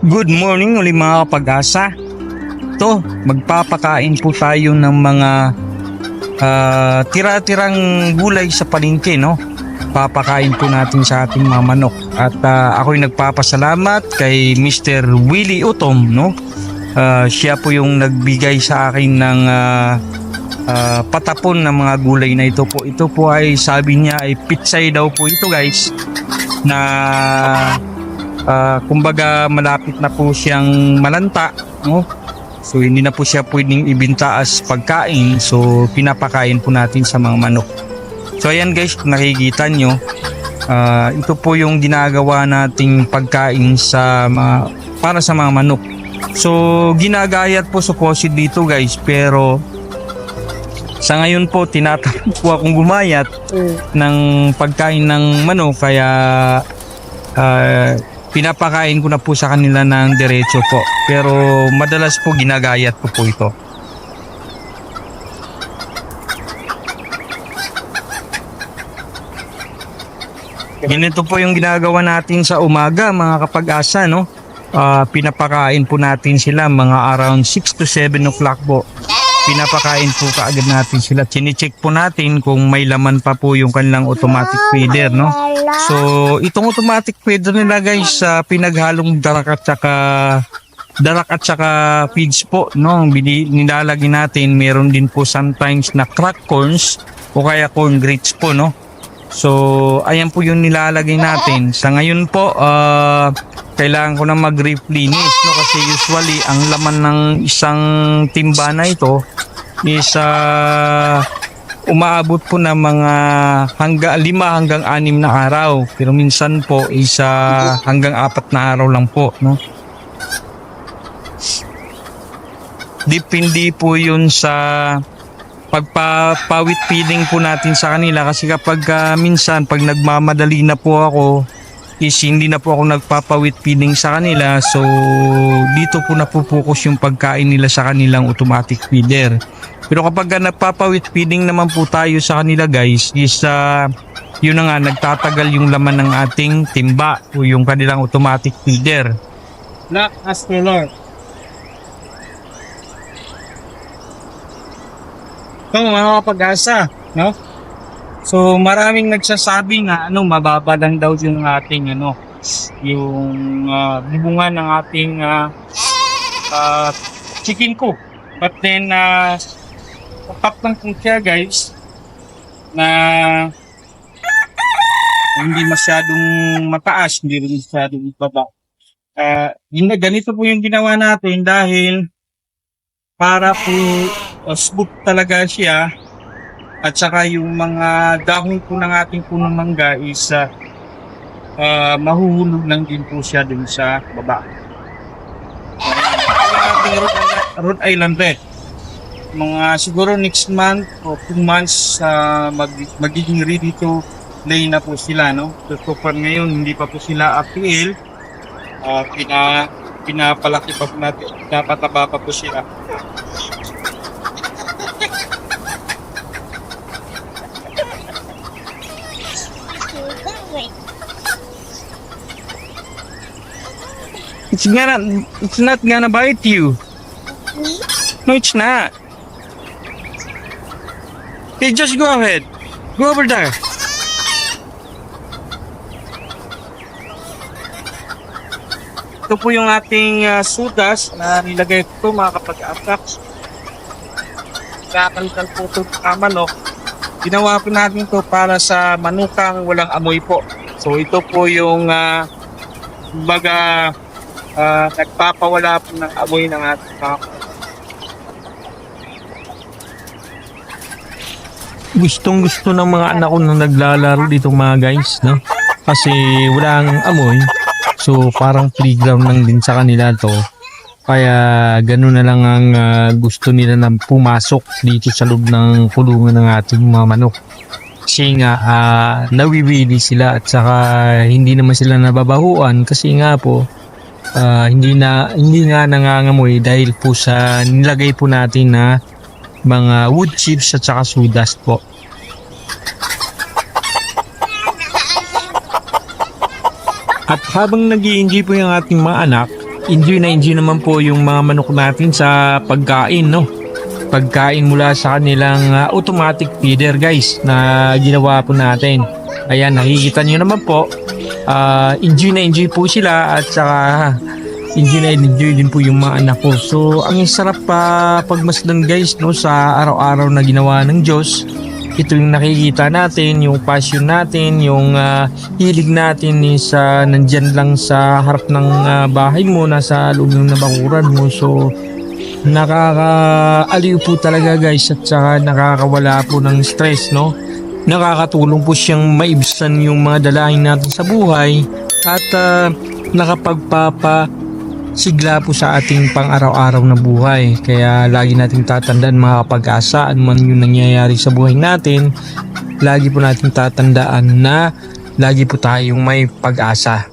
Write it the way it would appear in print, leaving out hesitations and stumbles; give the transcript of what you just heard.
Good morning ulit mga kapag-asa. To, magpapakain po tayo ng mga tira-tirang gulay sa palengke, no? Papakain po natin sa ating mga manok. At ako'y nagpapasalamat kay Mr. Willie Utom, no? Siya po yung nagbigay sa akin ng patapon ng mga gulay na ito po. Ito po ay sabi niya ay pitsay daw po ito, guys, na kumbaga malapit na po siyang malanta, no? So hindi na po siya pwedeng ibinta as pagkain, so pinapakain po natin sa mga manok. So ayan guys, kung nakikita nyo, ito po yung ginagawa nating pagkain sa para sa mga manok. So ginagayat po supposedly dito guys, pero sa ngayon po tinatamad po akong gumayat ng pagkain ng manok, kaya pinapakain ko na po sa kanila ng diretso po. Pero madalas po ginagayat ko po ito. Ganito po yung ginagawa natin sa umaga mga kapag-asa, no? Pinapakain po natin sila mga around 6 to 7 o'clock po. Pinapakain po kaagad natin sila. Chine-check po natin kung may laman pa po yung kanilang automatic feeder, no? So, itong automatic feeder nila guys, pinaghalong darak at saka feeds po, no? Nilalagay natin, meron din po sometimes na cracked corns o kaya corn grits po, no? So, ayan po yung nilalagay natin. Sa ngayon po, kailangan ko na mag-replenish, no? Kasi usually, ang laman ng isang timba na ito is umaabot po ng mga 5 hanggang 6 na araw. Pero minsan po is hanggang 4 na araw lang po, no? Depende po yun sa pagpapawit feeding po natin sa kanila, kasi kapag minsan pag nagmamadali na po ako is hindi na po ako nagpapawit feeding sa kanila, so dito po napupokus yung pagkain nila sa kanilang automatic feeder. Pero kapag nagpapawit feeding naman po tayo sa kanila guys, is yun na nga, nagtatagal yung laman ng ating timba o yung kanilang automatic feeder. Black Astrolor. So mga kapag-asa, no? So maraming nagsasabi na mababa lang daw yung ating yung bubungan ng ating chicken coop. But then tapat lang po siya guys, na hindi masyadong mataas, hindi rin masyadong baba. Ganito po yung ginawa natin dahil para po smooth talaga siya, at saka yung mga dahon po ng ating punong mangga is mahuhulog lang din po siya dun sa baba. Ating Rhode Island Red, mga siguro next month o 2 months magiging ready to lay na po sila, no? So far ngayon hindi pa po sila appeal, pinapalaki pa po natin, pinapataba pa po sila. It's not gonna bite you. No, it's not. Okay, just go ahead. Go over there. Ito po yung ating sudas na nilagay ko mga kapag-atak. Kakalkal po ito manok. Ginawa po natin ito para sa manukang walang amoy po. So ito po yung nagpapawala po ng amoy ng ating Gustong-gusto ng mga anak ko na naglalaro dito mga guys, no? Kasi walang amoy. So parang playground lang din sa kanila to. Kaya gano'n na lang ang gusto nila na pumasok dito sa loob ng kulungan ng ating mga manok. Kasi nga nawiwili sila, at saka hindi naman sila nababahuan kasi nga po hindi na nangangamoy dahil po sa nilagay po natin na mga wood chips at saka sawdust po. At habang nag-i-enjoy po yung ating mga anak, enjoy na enjoy naman po yung mga manok natin sa pagkain, no? Pagkain mula sa kanilang automatic feeder guys na ginawa po natin. Ayan, nakikita nyo naman po, enjoy na enjoy po sila at saka enjoy na enjoy din po yung mga anak ko. So ang sarap pa pagmasdan guys, no, sa araw-araw na ginawa ng Diyos. Ito yung nakikita natin, yung passion natin, yung hilig natin is nandyan lang sa harap ng bahay mo, nasa loob ng nabakuran mo. So nakakaaliw po talaga guys at saka nakakawala po ng stress, no? Nakakatulong po siyang maibsan yung mga dalahin natin sa buhay at nakapagpapasigla po sa ating pang-araw-araw na buhay. Kaya lagi nating tatandaan mga kapag-asa, ano man yung nangyayari sa buhay natin, lagi po nating tatandaan na lagi po tayong may pag-asa.